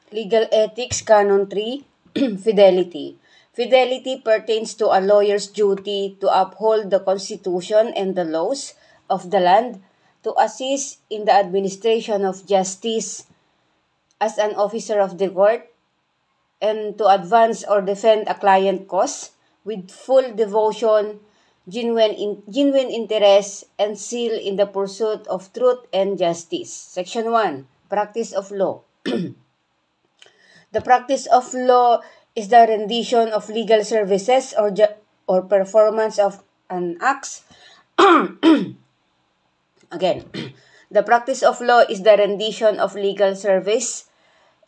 Legal Ethics Canon 3, Fidelity. Fidelity pertains to a lawyer's duty to uphold the Constitution and the laws of the land, to assist in the administration of justice as an officer of the court, and to advance or defend a client cause with full devotion, genuine interest, and zeal in the pursuit of truth and justice. Section 1. Practice of Law. The practice of law is the rendition of legal services or performance of an act. Again, the practice of law is the rendition of legal service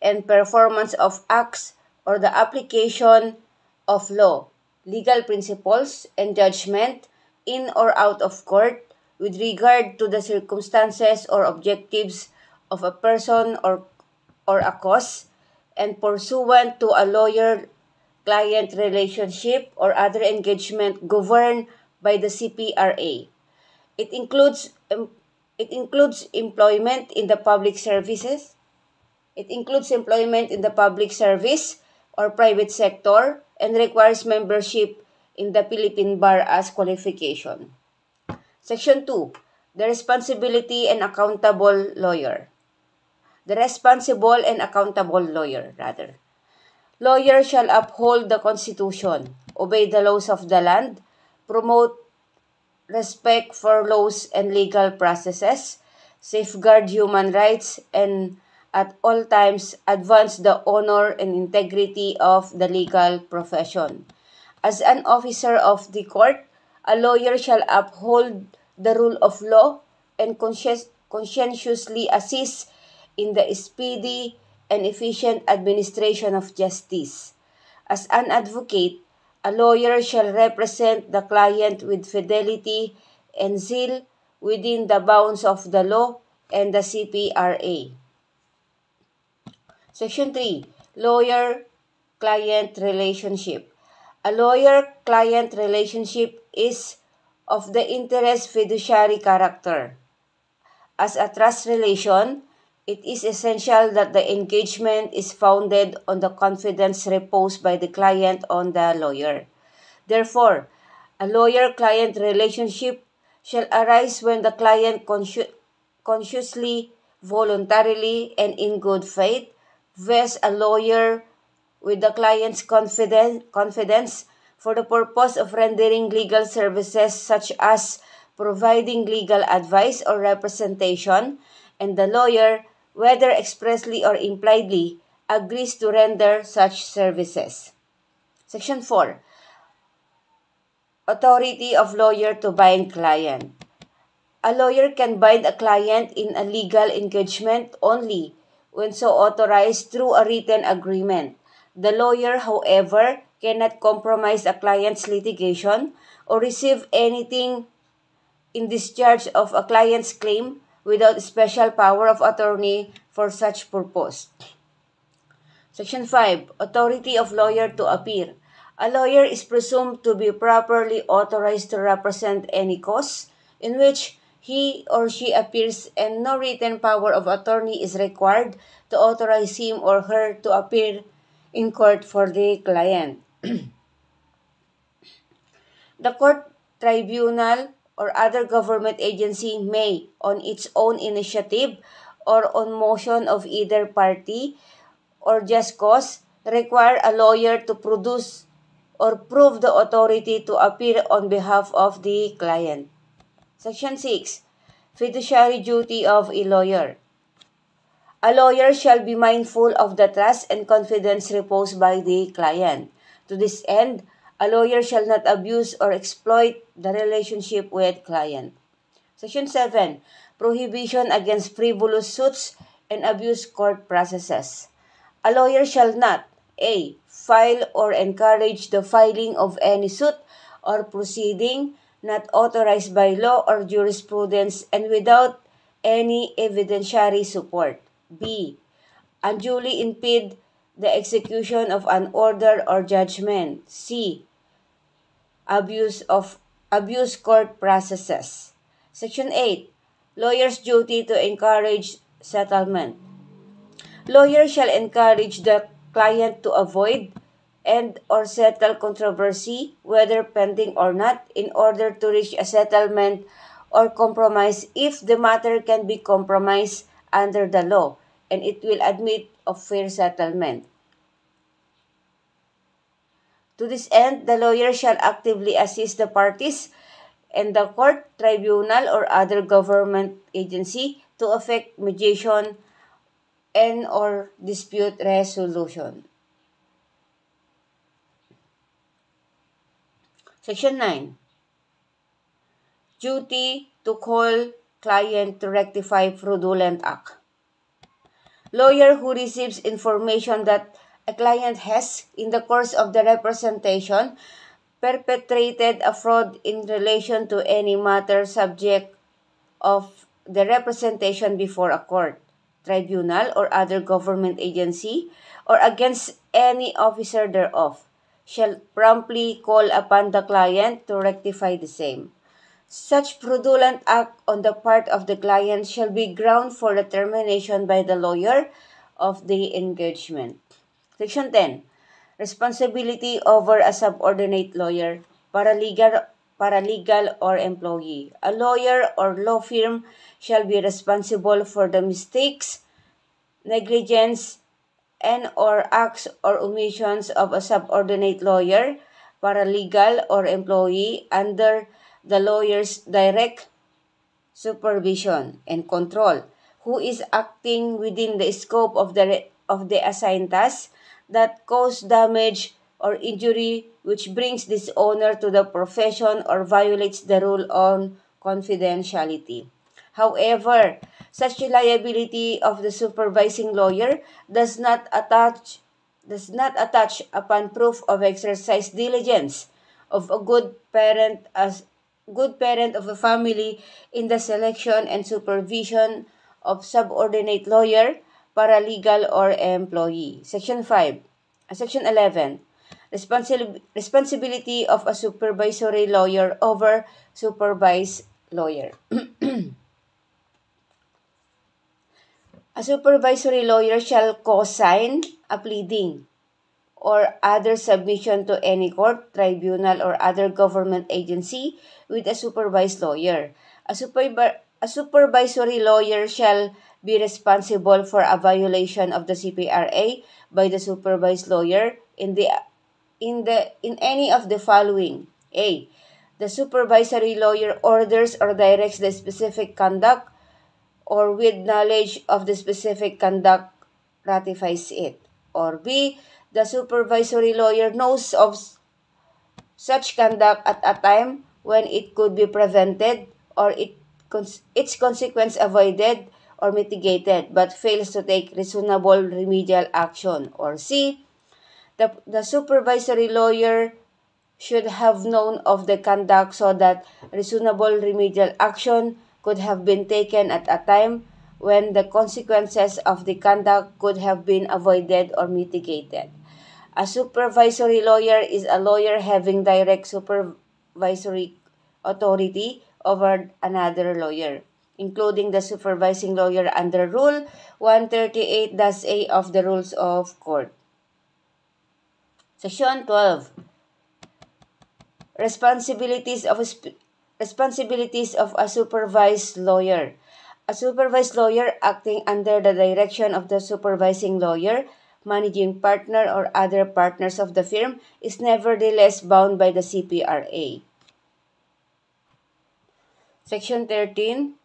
and performance of acts or the application of law, legal principles, and judgment in or out of court with regard to the circumstances or objectives of a person or a cause, and pursuant to a lawyer-client relationship or other engagement governed by the CPRA. It includes employment in the public services. It includes employment in the public service or private sector and requires membership in the Philippine Bar as qualification. Section 2. The responsibility and accountable lawyer. The responsible and accountable lawyer, rather. Lawyer shall uphold the Constitution, obey the laws of the land, promote respect for laws and legal processes, safeguard human rights, and at all times advance the honor and integrity of the legal profession. As an officer of the court, a lawyer shall uphold the rule of law and conscientiously assist in the speedy and efficient administration of justice. As an advocate, a lawyer shall represent the client with fidelity and zeal within the bounds of the law and the CPRA. Section 3. Lawyer-client relationship. A lawyer-client relationship is of the interest fiduciary character. As a trust relation, it is essential that the engagement is founded on the confidence reposed by the client on the lawyer. Therefore, a lawyer-client relationship shall arise when the client consciously, voluntarily, and in good faith vests a lawyer with the client's confidence for the purpose of rendering legal services such as providing legal advice or representation, and the lawyer, whether expressly or impliedly, agrees to render such services. Section 4. Authority of lawyer to bind client. A lawyer can bind a client in a legal engagement only when so authorized through a written agreement. The lawyer, however, cannot compromise a client's litigation or receive anything in discharge of a client's claim without special power of attorney for such purpose. Section 5. Authority of lawyer to appear. A lawyer is presumed to be properly authorized to represent any cause in which he or she appears, and no written power of attorney is required to authorize him or her to appear in court for the client. The court, tribunal, or other government agency may, on its own initiative or on motion of either party or just cause, require a lawyer to produce or prove the authority to appear on behalf of the client. Section 6. Fiduciary duty of a lawyer. A lawyer shall be mindful of the trust and confidence reposed by the client. To this end, a lawyer shall not abuse or exploit the relationship with client. Section 7. Prohibition against frivolous suits and abuse court processes. A lawyer shall not a. File or encourage the filing of any suit or proceeding not authorized by law or jurisprudence and without any evidentiary support. B. Unduly impede the execution of an order or judgment. C. Abuse court processes. Section 8. Lawyer's duty to encourage settlement. Lawyers shall encourage the client to avoid and or settle controversy, whether pending or not, in order to reach a settlement or compromise if the matter can be compromised under the law and it will admit of fair settlement. To this end, the lawyer shall actively assist the parties and the court, tribunal, or other government agency to effect mediation and or dispute resolution. Section 9. Duty to call client to rectify fraudulent act. Lawyer who receives information that a client has, in the course of the representation, perpetrated a fraud in relation to any matter subject of the representation before a court, tribunal, or other government agency, or against any officer thereof, shall promptly call upon the client to rectify the same. Such fraudulent act on the part of the client shall be ground for the termination by the lawyer of the engagement. Section 10. Responsibility over a subordinate lawyer, paralegal or employee. A lawyer or law firm shall be responsible for the mistakes, negligence, and or acts or omissions of a subordinate lawyer, paralegal, or employee under the lawyer's direct supervision and control, who is acting within the scope of the assigned task that cause damage or injury which brings dishonor to the profession or violates the rule on confidentiality. However, such liability of the supervising lawyer does not attach upon proof of exercise diligence of a good parent of a family in the selection and supervision of subordinate lawyer, paralegal, or employee. Section 11. Responsibility of a supervisory lawyer over supervised lawyer. A supervisory lawyer shall co-sign a pleading or other submission to any court, tribunal, or other government agency with a supervised lawyer. A supervisory lawyer shall be responsible for a violation of the CPRA by the supervised lawyer in any of the following. A. The supervisory lawyer orders or directs the specific conduct or with knowledge of the specific conduct ratifies it. Or B. The supervisory lawyer knows of such conduct at a time when it could be prevented or its consequence avoided or mitigated but fails to take reasonable remedial action. Or C. The supervisory lawyer should have known of the conduct so that reasonable remedial action could have been taken at a time when the consequences of the conduct could have been avoided or mitigated. A supervisory lawyer is a lawyer having direct supervisory authority over another lawyer, including the supervising lawyer under Rule 138-A of the Rules of Court. Section 12. Responsibilities of a supervised lawyer. A supervised lawyer acting under the direction of the supervising lawyer, managing partner, or other partners of the firm is nevertheless bound by the CPRA. Section 13.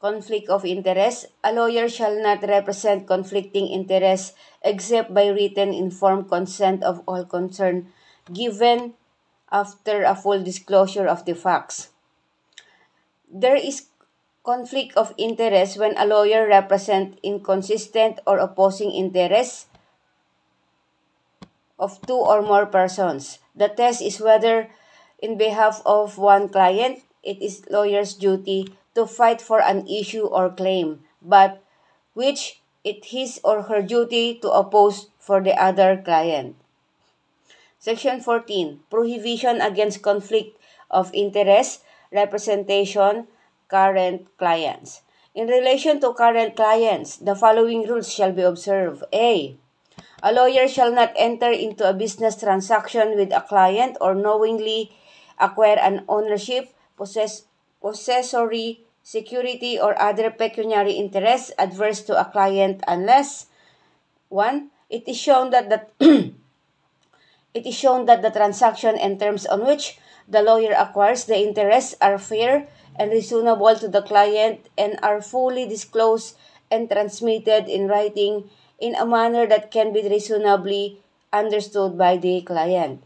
Conflict of interest. A lawyer shall not represent conflicting interests except by written informed consent of all concerned, given after a full disclosure of the facts. There is conflict of interest when a lawyer represents inconsistent or opposing interests of two or more persons. The test is whether, in behalf of one client, it is lawyer's duty to fight for an issue or claim, but which it his or her duty to oppose for the other client. Section 14. Prohibition against conflict of interest representation current clients. In relation to current clients, the following rules shall be observed. A lawyer shall not enter into a business transaction with a client or knowingly acquire an ownership, possessory, security, or other pecuniary interest adverse to a client unless 1. It is shown that the transaction and terms on which the lawyer acquires the interests are fair and reasonable to the client and are fully disclosed and transmitted in writing in a manner that can be reasonably understood by the client.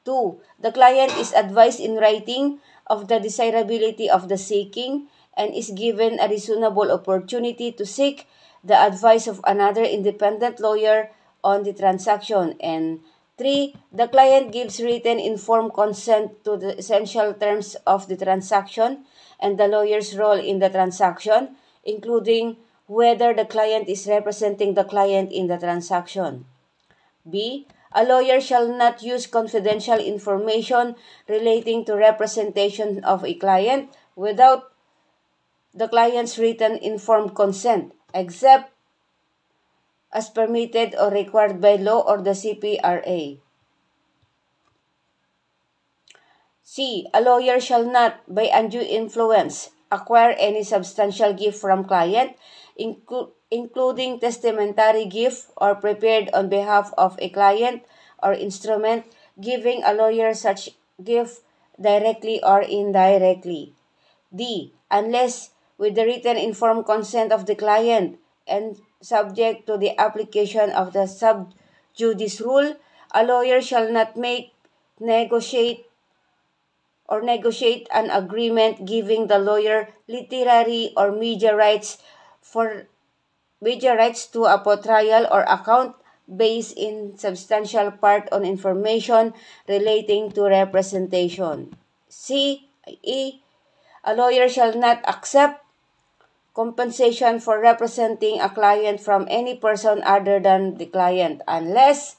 2. The client is advised in writing of the desirability of the seeking and is given a reasonable opportunity to seek the advice of another independent lawyer on the transaction. And 3. The client gives written informed consent to the essential terms of the transaction and the lawyer's role in the transaction, including whether the client is representing the client in the transaction. B. A lawyer shall not use confidential information relating to representation of a client without the client's written informed consent, except as permitted or required by law or the CPRA. C. A lawyer shall not, by undue influence, acquire any substantial gift from client, including testamentary gift or prepared on behalf of a client or instrument, giving a lawyer such gift directly or indirectly. D. Unless with the written informed consent of the client and subject to the application of the sub judice rule, a lawyer shall not negotiate an agreement giving the lawyer literary or media rights to a trial or account based in substantial part on information relating to representation. E. A lawyer shall not accept compensation for representing a client from any person other than the client unless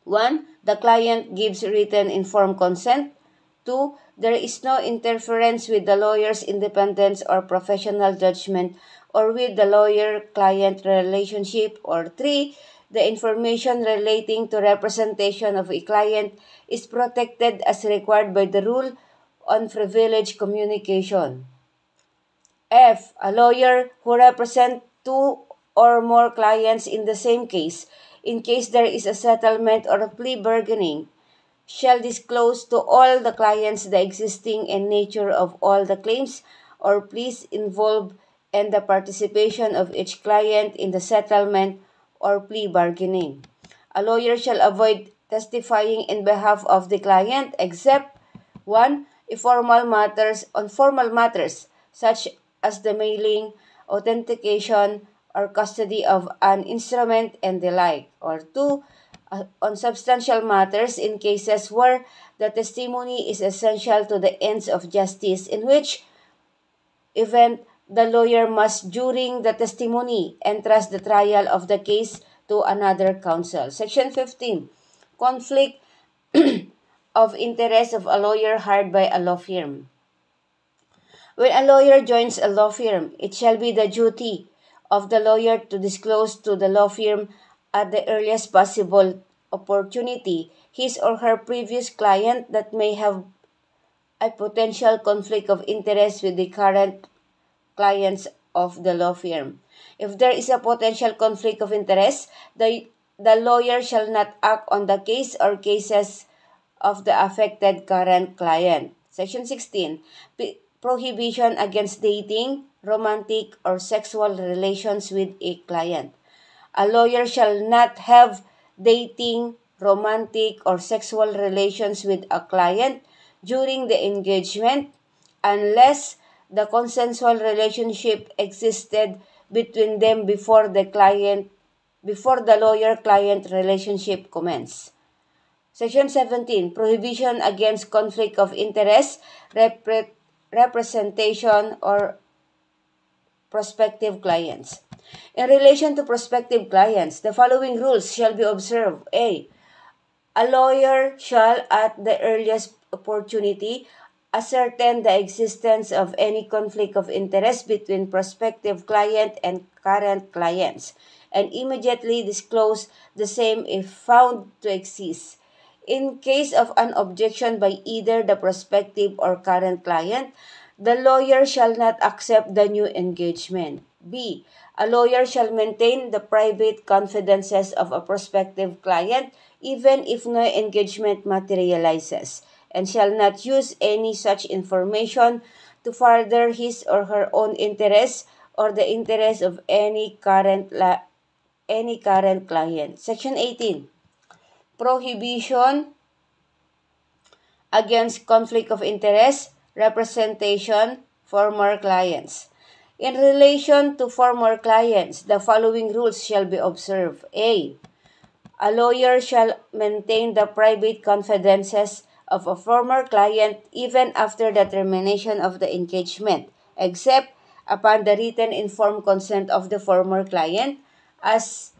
1. The client gives written informed consent. 2. There is no interference with the lawyer's independence or professional judgment or with the lawyer-client relationship. Or 3. The information relating to representation of a client is protected as required by the rule on privileged communication. F. A lawyer who represents 2 or more clients in the same case, in case there is a settlement or a plea bargaining, shall disclose to all the clients the existing and nature of all the claims or pleas involved and the participation of each client in the settlement or plea bargaining. A lawyer shall avoid testifying in behalf of the client except 1. Formal matters such as the mailing, authentication, or custody of an instrument and the like. Or 2. On substantial matters in cases where the testimony is essential to the ends of justice, in which event the lawyer must during the testimony entrust the trial of the case to another counsel. Section 15. Conflict of interest of a lawyer hired by a law firm. When a lawyer joins a law firm, it shall be the duty of the lawyer to disclose to the law firm at the earliest possible opportunity his or her previous client that may have a potential conflict of interest with the current clients of the law firm. If there is a potential conflict of interest, the lawyer shall not act on the case or cases of the affected current client. Section 16. Prohibition against dating, romantic, or sexual relations with a client. A lawyer shall not have dating, romantic, or sexual relations with a client during the engagement unless the consensual relationship existed between them before the lawyer-client relationship commenced. Section 17. Prohibition against conflict of interest, representation, or prospective clients. In relation to prospective clients, the following rules shall be observed. A lawyer shall, at the earliest opportunity, ascertain the existence of any conflict of interest between prospective client and current clients, and immediately disclose the same if found to exist. In case of an objection by either the prospective or current client, the lawyer shall not accept the new engagement. B. A lawyer shall maintain the private confidences of a prospective client even if no engagement materializes, and shall not use any such information to further his or her own interests or the interests of any current client. Section 18. Prohibition against conflict of interest, representation, former clients. In relation to former clients, the following rules shall be observed. A. A lawyer shall maintain the private confidences of a former client even after the termination of the engagement, except upon the written informed consent of the former client as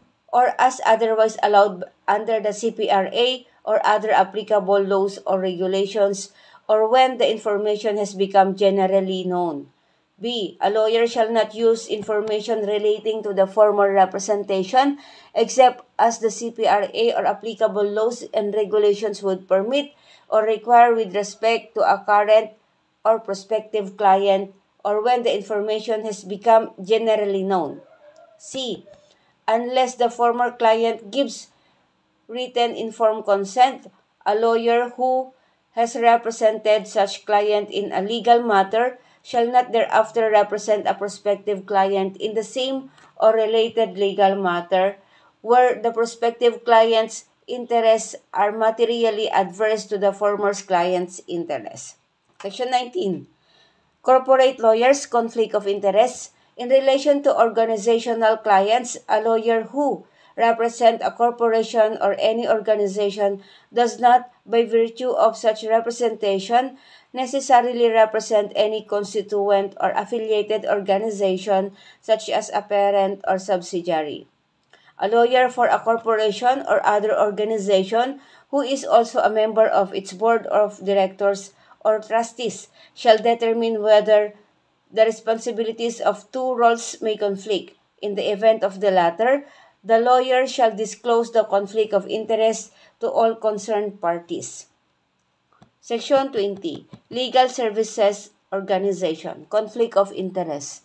otherwise allowed under the CPRA or other applicable laws or regulations, or when the information has become generally known. B. A lawyer shall not use information relating to the former representation except as the CPRA or applicable laws and regulations would permit or require with respect to a current or prospective client, or when the information has become generally known. C. Unless the former client gives written informed consent, a lawyer who has represented such client in a legal matter shall not thereafter represent a prospective client in the same or related legal matter where the prospective client's interests are materially adverse to the former client's interests. Section 19. Corporate lawyers' conflict of interest. In relation to organizational clients, a lawyer who represents a corporation or any organization does not, by virtue of such representation, necessarily represent any constituent or affiliated organization such as a parent or subsidiary. A lawyer for a corporation or other organization who is also a member of its board of directors or trustees shall determine whether the responsibilities of two roles may conflict. In the event of the latter, the lawyer shall disclose the conflict of interest to all concerned parties. Section 20. Legal Services Organization. Conflict of Interest.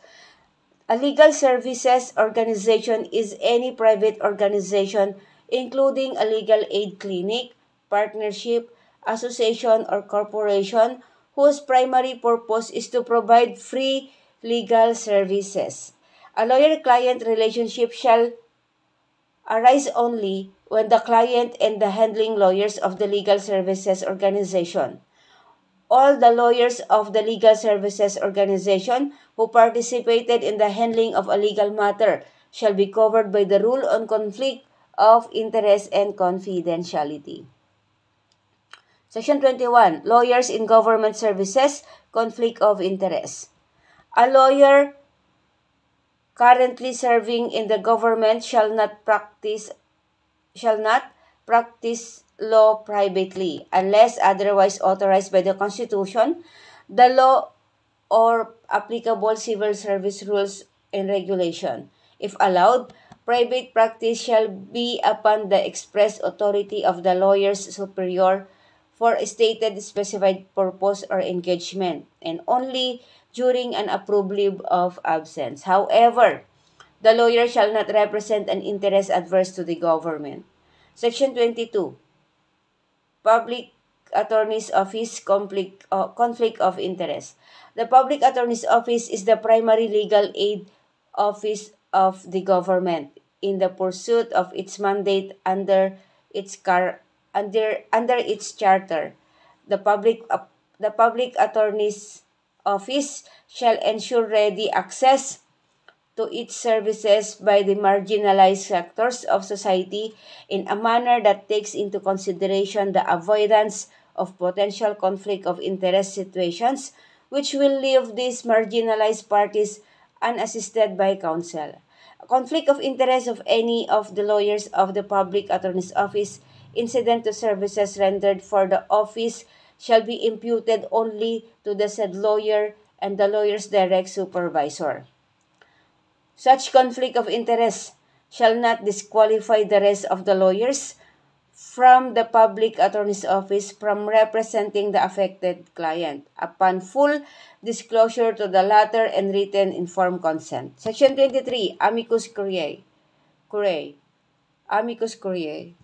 A legal services organization is any private organization including a legal aid clinic, partnership, association, or corporation whose primary purpose is to provide free legal services. A lawyer-client relationship shall arise only when the client and the handling lawyers of the legal services organization, all the lawyers of the legal services organization who participated in the handling of a legal matter shall be covered by the rule on conflict of interest and confidentiality. Section 21. Lawyers in Government Services, Conflict of Interest. A lawyer currently serving in the government shall not practice law privately unless otherwise authorized by the Constitution, the law, or applicable civil service rules and regulation. If allowed, private practice shall be upon the express authority of the lawyer's superior for a stated specified purpose or engagement, and only during an approved leave of absence. However, the lawyer shall not represent an interest adverse to the government. Section 22. Public Attorney's Office, conflict of interest. The Public Attorney's Office is the primary legal aid office of the government in the pursuit of its mandate under its charter. The Public Attorney's Office shall ensure ready access to its services by the marginalized sectors of society in a manner that takes into consideration the avoidance of potential conflict of interest situations which will leave these marginalized parties unassisted by counsel. A conflict of interest of any of the lawyers of the Public Attorney's Office incident to services rendered for the office shall be imputed only to the said lawyer and the lawyer's direct supervisor. Such conflict of interest shall not disqualify the rest of the lawyers from the public attorney's office from representing the affected client upon full disclosure to the latter and written informed consent. Section 23, Amicus Curiae. Amicus Curiae.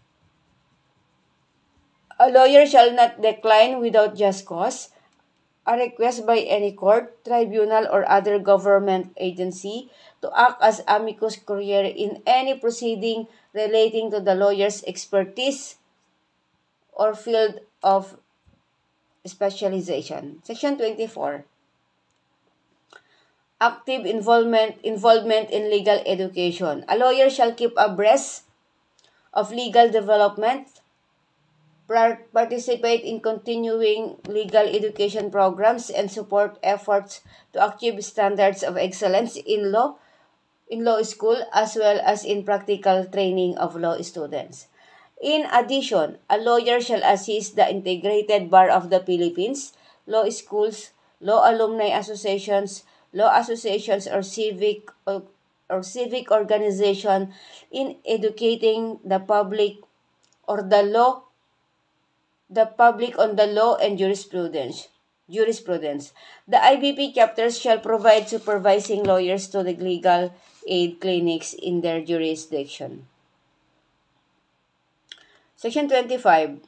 A lawyer shall not decline without just cause a request by any court, tribunal, or other government agency to act as amicus curiae in any proceeding relating to the lawyer's expertise or field of specialization. Section 24. Active involvement in legal education. A lawyer shall keep abreast of legal development, participate in continuing legal education programs, and support efforts to achieve standards of excellence in law school as well as in practical training of law students. In addition, a lawyer shall assist the Integrated Bar of the Philippines, law schools, law alumni associations, or civic organization in educating the public on the law and jurisprudence. The IBP chapters shall provide supervising lawyers to the legal aid clinics in their jurisdiction. Section 25.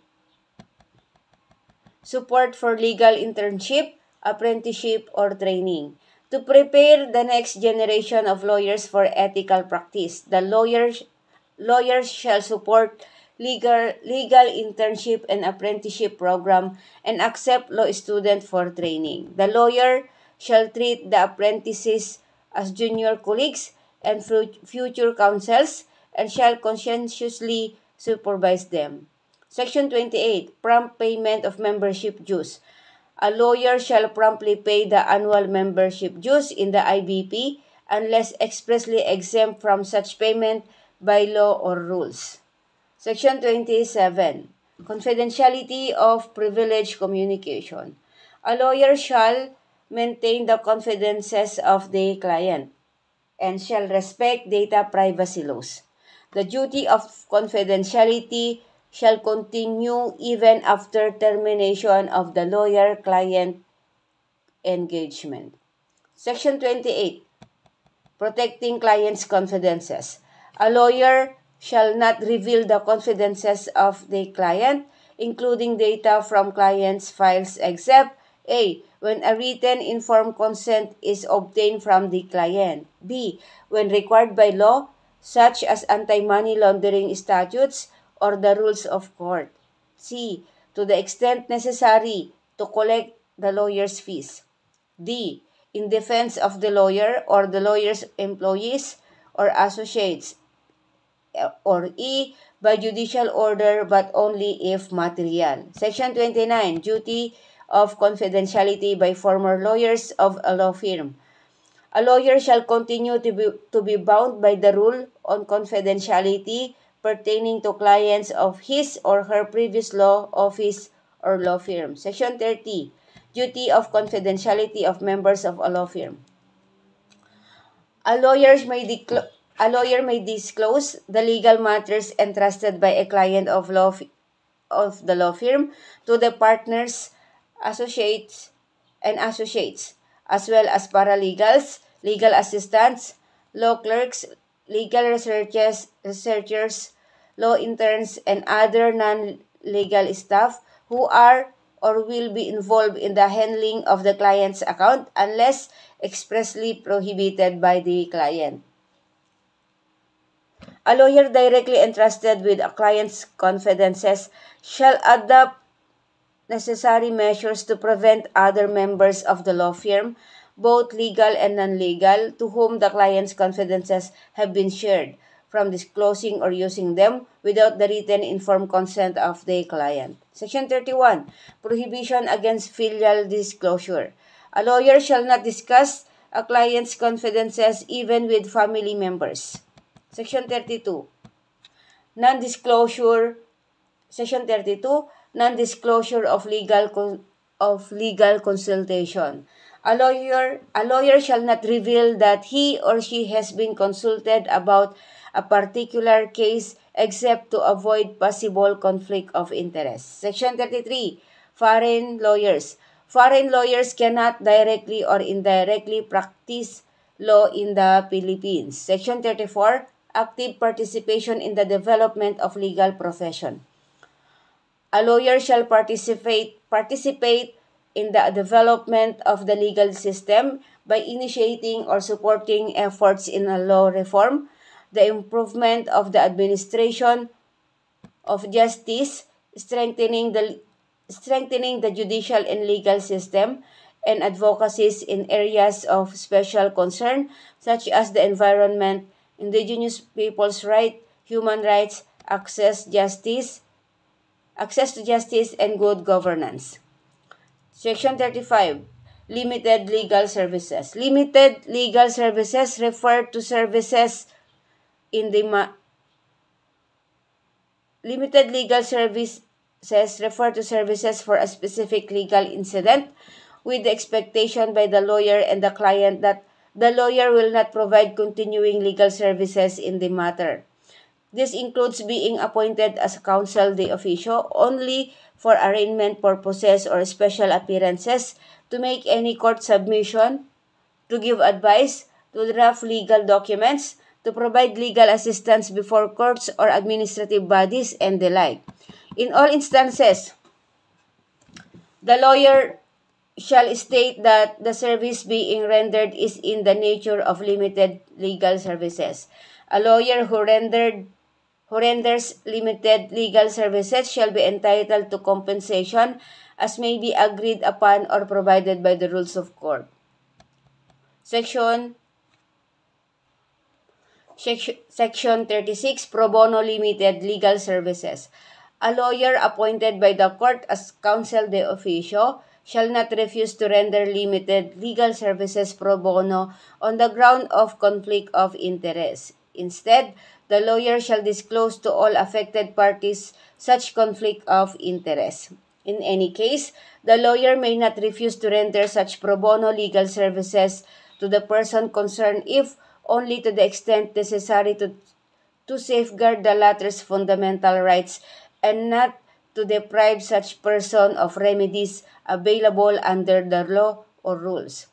Support for legal internship, apprenticeship, or training. To prepare the next generation of lawyers for ethical practice, the lawyers shall support legal internship and apprenticeship program and accept law students for training. The lawyer shall treat the apprentices as junior colleagues and future counsels and shall conscientiously supervise them. Section 28. Prompt payment of membership dues. A lawyer shall promptly pay the annual membership dues in the IBP unless expressly exempt from such payment by law or rules. Section 27. Confidentiality of privileged communication. A lawyer shall maintain the confidences of the client and shall respect data privacy laws. The duty of confidentiality shall continue even after termination of the lawyer-client engagement. Section 28. Protecting clients' confidences. A lawyer shall not reveal the confidences of the client, including data from client's files, except A. When a written informed consent is obtained from the client. B. When required by law, such as anti-money laundering statutes or the rules of court. C. To the extent necessary to collect the lawyer's fees. D. In defense of the lawyer or the lawyer's employees or associates. Or E. By judicial order but only if material. Section 29. Duty of confidentiality by former lawyers of a law firm. A lawyer shall continue to be bound by the rule on confidentiality pertaining to clients of his or her previous law office or law firm. Section 30. Duty of confidentiality of members of a law firm. A lawyer may disclose the legal matters entrusted by a client of the law firm to the partners, associates, as well as paralegals, legal assistants, law clerks, legal researchers, law interns, and other non-legal staff who are or will be involved in the handling of the client's account unless expressly prohibited by the client. A lawyer directly entrusted with a client's confidences shall adopt necessary measures to prevent other members of the law firm, both legal and non-legal, to whom the client's confidences have been shared, from disclosing or using them without the written informed consent of the client. Section 31. Prohibition against filial disclosure. A lawyer shall not discuss a client's confidences even with family members. Section 32. Non-disclosure. Section 32. non-disclosure of legal consultation. A lawyer shall not reveal that he or she has been consulted about a particular case except to avoid possible conflict of interest. Section 33. Foreign lawyers. Foreign lawyers cannot directly or indirectly practice law in the Philippines. Section 34. Active participation in the development of legal profession. A lawyer shall participate in the development of the legal system by initiating or supporting efforts in a law reform, the improvement of the administration of justice, strengthening the judicial and legal system, and advocacies in areas of special concern such as the environment, indigenous people's rights, human rights, access to justice, and good governance. Section 35. Limited legal services. Limited legal services refer to services in the limited legal services refer to services for a specific legal incident with the expectation by the lawyer and the client that the lawyer will not provide continuing legal services in the matter. This includes being appointed as counsel de officio only for arraignment purposes or special appearances, to make any court submission, to give advice, to draft legal documents, to provide legal assistance before courts or administrative bodies, and the like. In all instances, the lawyer shall state that the service being rendered is in the nature of limited legal services. A lawyer who renders limited legal services shall be entitled to compensation as may be agreed upon or provided by the rules of court. Section 36, Pro Bono Limited Legal Services. A lawyer appointed by the court as counsel de officio shall not refuse to render limited legal services pro bono on the ground of conflict of interest. Instead, the lawyer shall disclose to all affected parties such conflict of interest. In any case, the lawyer may not refuse to render such pro bono legal services to the person concerned if only to the extent necessary to safeguard the latter's fundamental rights and not to deprive such person of remedies available under the law or rules.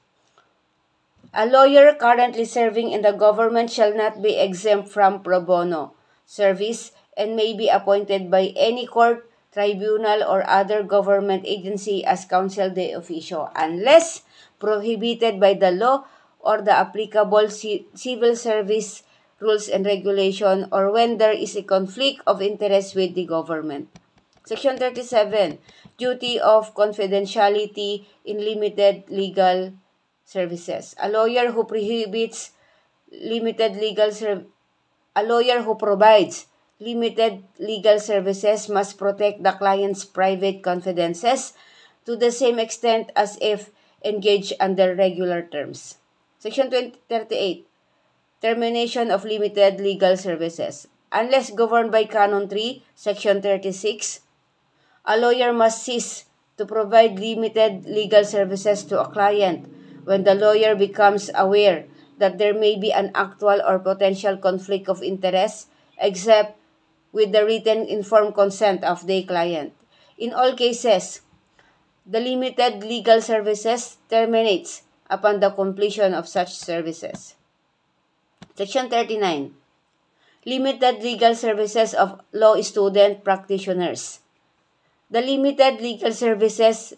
A lawyer currently serving in the government shall not be exempt from pro bono service and may be appointed by any court, tribunal, or other government agency as counsel de officio unless prohibited by the law or the applicable civil service rules and regulation, or when there is a conflict of interest with the government. Section 37. Duty of confidentiality in limited legal services. A lawyer who provides limited legal services must protect the client's private confidences to the same extent as if engaged under regular terms. Section 38. Termination of limited legal services. Unless governed by Canon 3, Section 36, a lawyer must cease to provide limited legal services to a client when the lawyer becomes aware that there may be an actual or potential conflict of interest, except with the written informed consent of the client. In all cases, the limited legal services terminates upon the completion of such services. Section 39. Limited legal services of law student practitioners. The limited legal services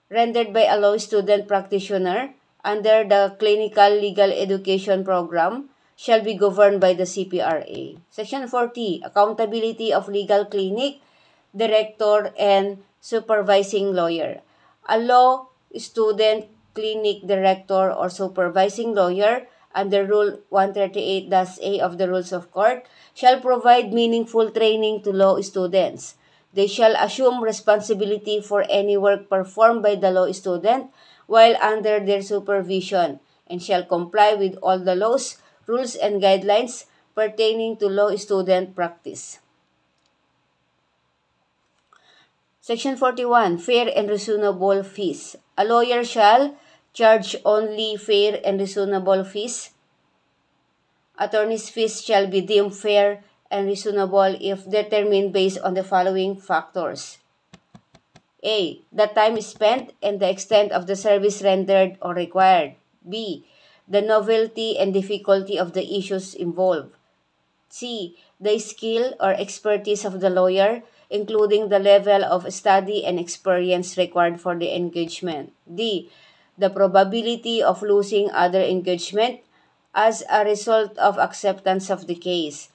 rendered by a law student practitioner under the Clinical Legal Education Program shall be governed by the CPRA. Section 40. Accountability of legal clinic, director, and supervising lawyer. A law student clinic director or supervising lawyer under Rule 138-A of the Rules of Court shall provide meaningful training to law students. They shall assume responsibility for any work performed by the law student while under their supervision and shall comply with all the laws, rules, and guidelines pertaining to law student practice. Section 41. Fair and reasonable fees. A lawyer shall charge only fair and reasonable fees. Attorney's fees shall be deemed fair and reasonable if determined based on the following factors. A. The time spent and the extent of the service rendered or required. B. The novelty and difficulty of the issues involved. C. The skill or expertise of the lawyer, including the level of study and experience required for the engagement. D. The probability of losing other engagement as a result of acceptance of the case.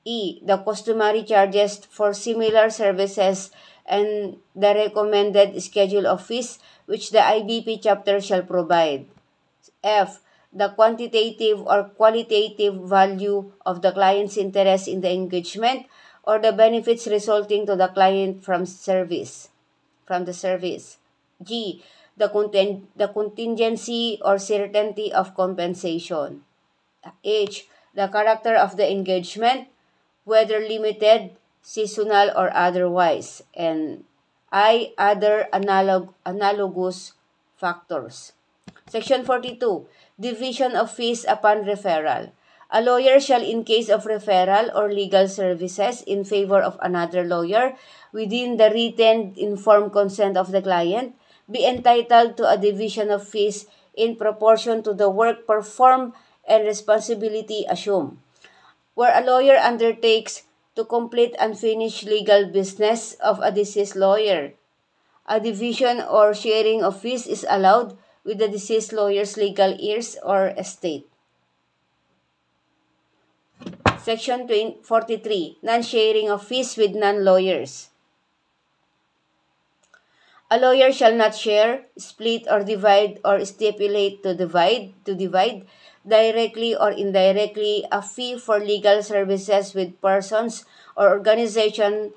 E. The customary charges for similar services and the recommended schedule of fees which the IBP chapter shall provide. F. The quantitative or qualitative value of the client's interest in the engagement or the benefits resulting to the client from the service. G. The contingency or certainty of compensation. H. The character of the engagement, whether limited, seasonal, or otherwise. And I. Other analogous factors. Section 42. Division of fees upon referral. A lawyer shall, in case of referral or legal services in favor of another lawyer, within the written informed consent of the client, be entitled to a division of fees in proportion to the work performed and responsibility assumed. Where a lawyer undertakes to complete unfinished legal business of a deceased lawyer, a division or sharing of fees is allowed with the deceased lawyer's legal heirs or estate. Section 43. Non-sharing of fees with non-lawyers. A lawyer shall not share, split, or divide, or stipulate to divide, directly or indirectly, a fee for legal services with persons or organizations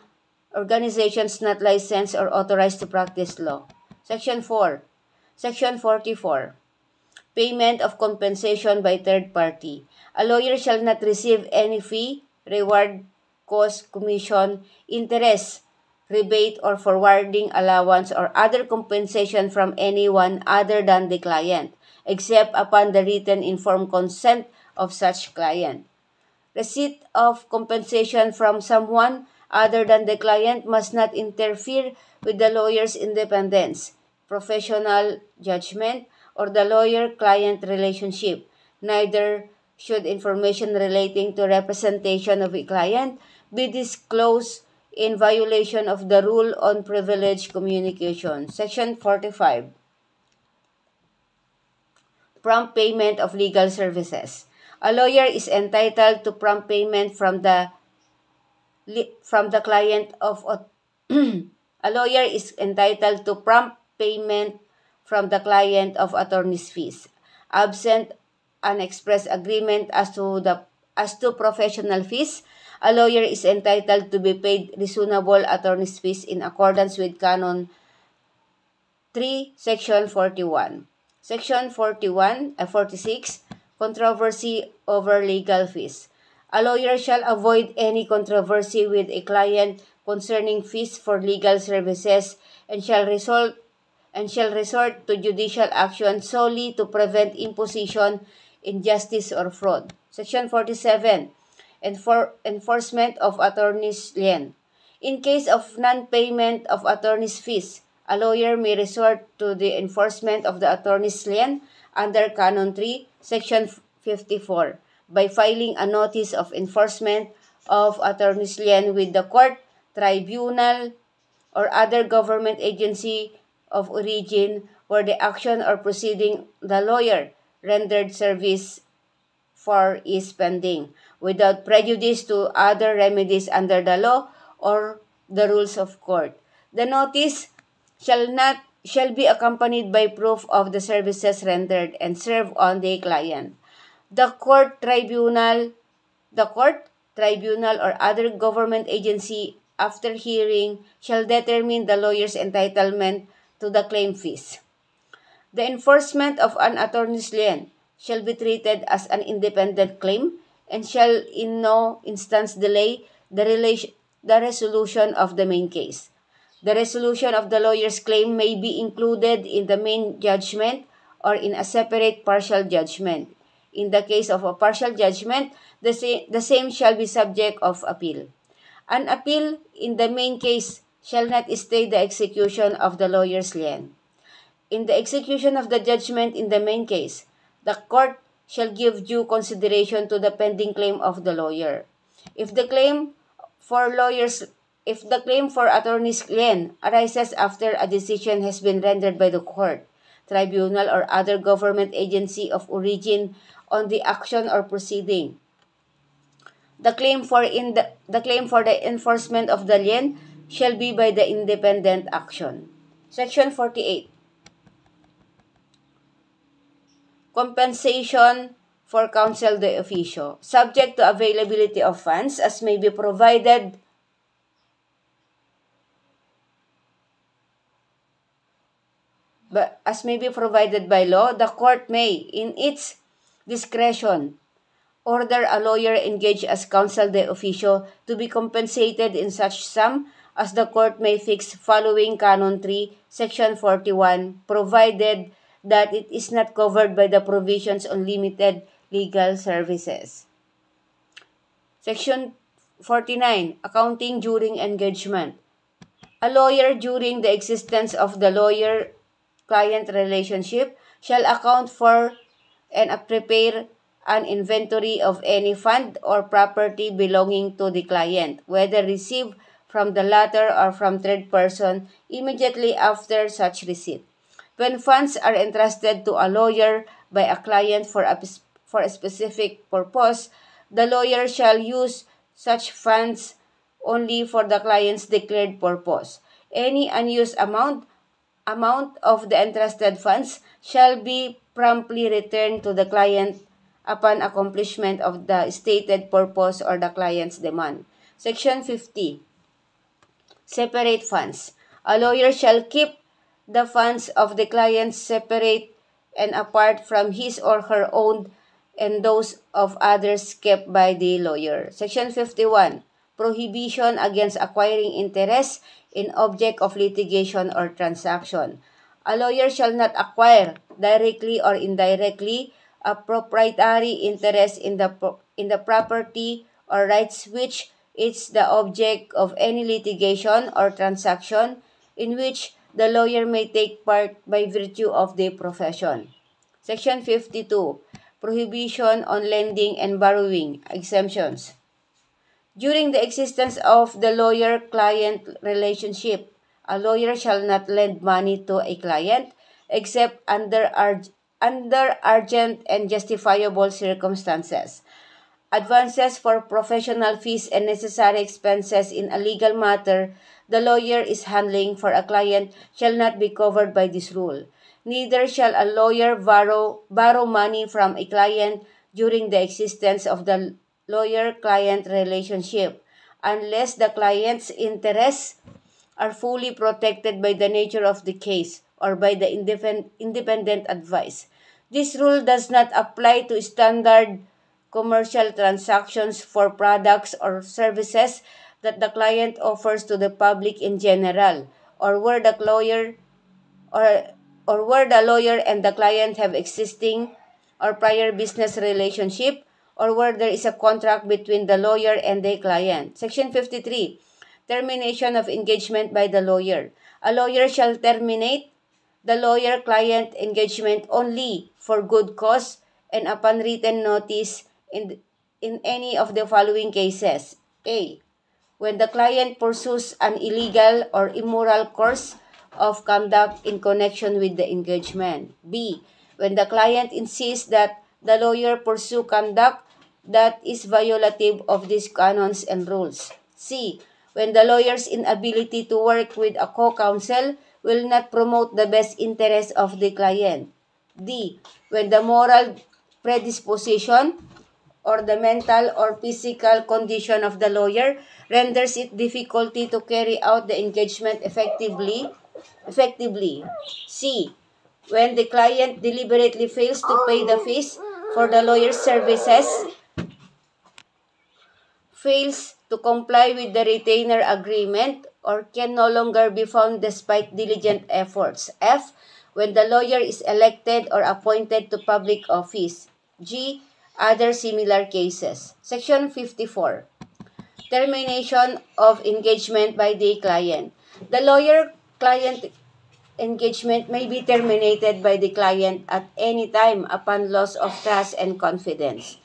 not licensed or authorized to practice law. Section 4. Section 44. Payment of compensation by third party. A lawyer shall not receive any fee, reward, cost, commission, interest, rebate, or forwarding allowance or other compensation from anyone other than the client, except upon the written informed consent of such client. Receipt of compensation from someone other than the client must not interfere with the lawyer's independence, professional judgment, or the lawyer-client relationship. Neither should information relating to representation of a client be disclosed in violation of the rule on privileged communication. Section 45. Prompt payment of legal services. A lawyer is entitled to prompt payment from the client of a lawyer is entitled to prompt payment from the client of attorney's fees, absent an express agreement as to professional fees. A lawyer is entitled to be paid reasonable attorney's fees in accordance with Canon 3, Section 41. Section 46. Controversy over legal fees. A lawyer shall avoid any controversy with a client concerning fees for legal services and shall resort to judicial action solely to prevent imposition, injustice, or fraud. Section 47. Enforcement of attorney's lien. In case of non-payment of attorney's fees, a lawyer may resort to the enforcement of the attorney's lien under Canon 3, Section 54, by filing a notice of enforcement of attorney's lien with the court, tribunal, or other government agency of origin where the action or proceeding the lawyer rendered service for is pending, without prejudice to other remedies under the law or the rules of court. The notice shall be accompanied by proof of the services rendered and served on the client. The court, tribunal, or other government agency, after hearing, shall determine the lawyer's entitlement to the claim fees. The enforcement of an attorney's lien shall be treated as an independent claim and shall in no instance delay the resolution of the main case. The resolution of the lawyer's claim may be included in the main judgment or in a separate partial judgment. In the case of a partial judgment, the same shall be subject of appeal. An appeal in the main case shall not stay the execution of the lawyer's lien. In the execution of the judgment in the main case, the court shall give due consideration to the pending claim of the lawyer. If the claim for attorney's lien arises after a decision has been rendered by the court, tribunal, or other government agency of origin on the action or proceeding, the claim for the enforcement of the lien shall be by the independent action. Section 48. Compensation for counsel de officio, subject to availability of funds as may be provided by law. The court may, in its discretion, order a lawyer engaged as counsel de officio to be compensated in such sum as the court may fix following Canon 3, Section 41, provided that it is not covered by the provisions on limited legal services. Section 49. Accounting during engagement. A lawyer during the existence of the lawyer-client relationship shall account for and prepare an inventory of any fund or property belonging to the client, whether received from the latter or from third person, immediately after such receipt. When funds are entrusted to a lawyer by a client for a specific purpose, the lawyer shall use such funds only for the client's declared purpose. Any unused amount of the entrusted funds shall be promptly returned to the client upon accomplishment of the stated purpose or the client's demand. Section 50. Separate funds. A lawyer shall keep the funds of the client separate and apart from his or her own and those of others kept by the lawyer. Section 51. Prohibition against acquiring interest in object of litigation or transaction. A lawyer shall not acquire, directly or indirectly, a proprietary interest in the property or rights which is the object of any litigation or transaction in which the lawyer may take part by virtue of the profession. Section 52. Prohibition on lending and borrowing. Exemptions. During the existence of the lawyer-client relationship, a lawyer shall not lend money to a client except under urgent and justifiable circumstances. Advances for professional fees and necessary expenses in a legal matter the lawyer is handling for a client shall not be covered by this rule. Neither shall a lawyer borrow money from a client during the existence of the lawyer-client relationship unless the client's interests are fully protected by the nature of the case or by the independent advice. This rule does not apply to standard commercial transactions for products or services that the client offers to the public in general, or where the lawyer and the client have existing or prior business relationship, or where there is a contract between the lawyer and the client. Section 53. Termination of engagement by the lawyer. A lawyer shall terminate the lawyer-client engagement only for good cause and upon written notice in any of the following cases. A. When the client pursues an illegal or immoral course of conduct in connection with the engagement. B. When the client insists that the lawyer pursue conduct that is violative of these canons and rules. C. When the lawyer's inability to work with a co-counsel will not promote the best interest of the client. D. When the moral predisposition or the mental or physical condition of the lawyer renders it difficulty to carry out the engagement effectively. C. When the client deliberately fails to pay the fees for the lawyer's services, fails to comply with the retainer agreement, or can no longer be found despite diligent efforts. F. When the lawyer is elected or appointed to public office. G. Other similar cases. Section 54. Termination of engagement by the client. The lawyer-client engagement may be terminated by the client at any time upon loss of trust and confidence.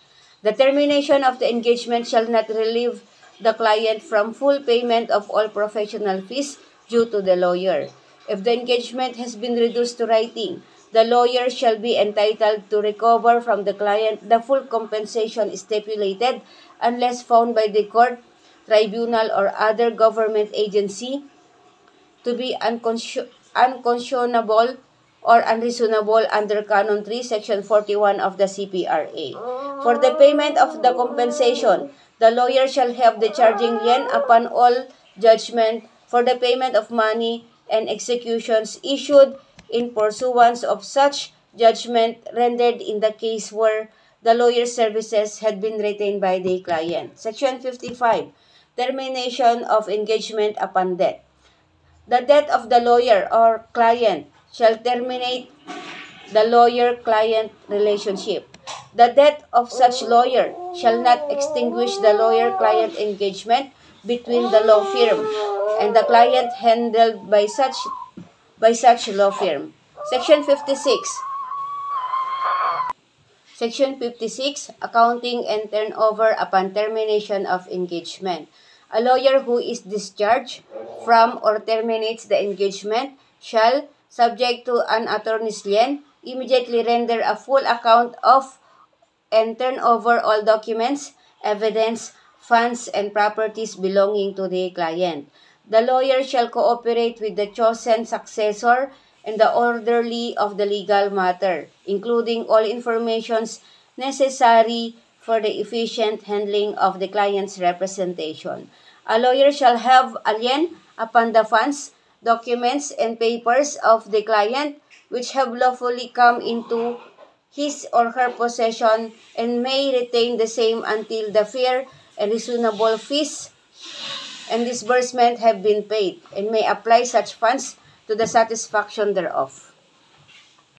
The termination of the engagement shall not relieve the client from full payment of all professional fees due to the lawyer. If the engagement has been reduced to writing, the lawyer shall be entitled to recover from the client the full compensation stipulated unless found by the court, tribunal, or other government agency to be unconscionable or unreasonable under Canon 3, Section 41 of the CPRA. For the payment of the compensation, the lawyer shall have the charging yen upon all judgment for the payment of money and executions issued in pursuance of such judgment rendered in the case where the lawyer's services had been retained by the client. Section 55. Termination of engagement upon death. The death of the lawyer or client shall terminate the lawyer-client relationship. The death of such lawyer shall not extinguish the lawyer-client engagement between the law firm and the client handled by such law firm. Section 56. Section 56. Accounting and turnover upon termination of engagement. A lawyer who is discharged from or terminates the engagement shall, subject to an attorney's lien, immediately render a full account of and turn over all documents, evidence, funds, and properties belonging to the client. The lawyer shall cooperate with the chosen successor in the orderly of the legal matter, including all informations necessary for the efficient handling of the client's representation. A lawyer shall have a lien upon the funds, documents, and papers of the client which have lawfully come into his or her possession and may retain the same until the fair and reasonable fees and disbursement have been paid, and may apply such funds to the satisfaction thereof.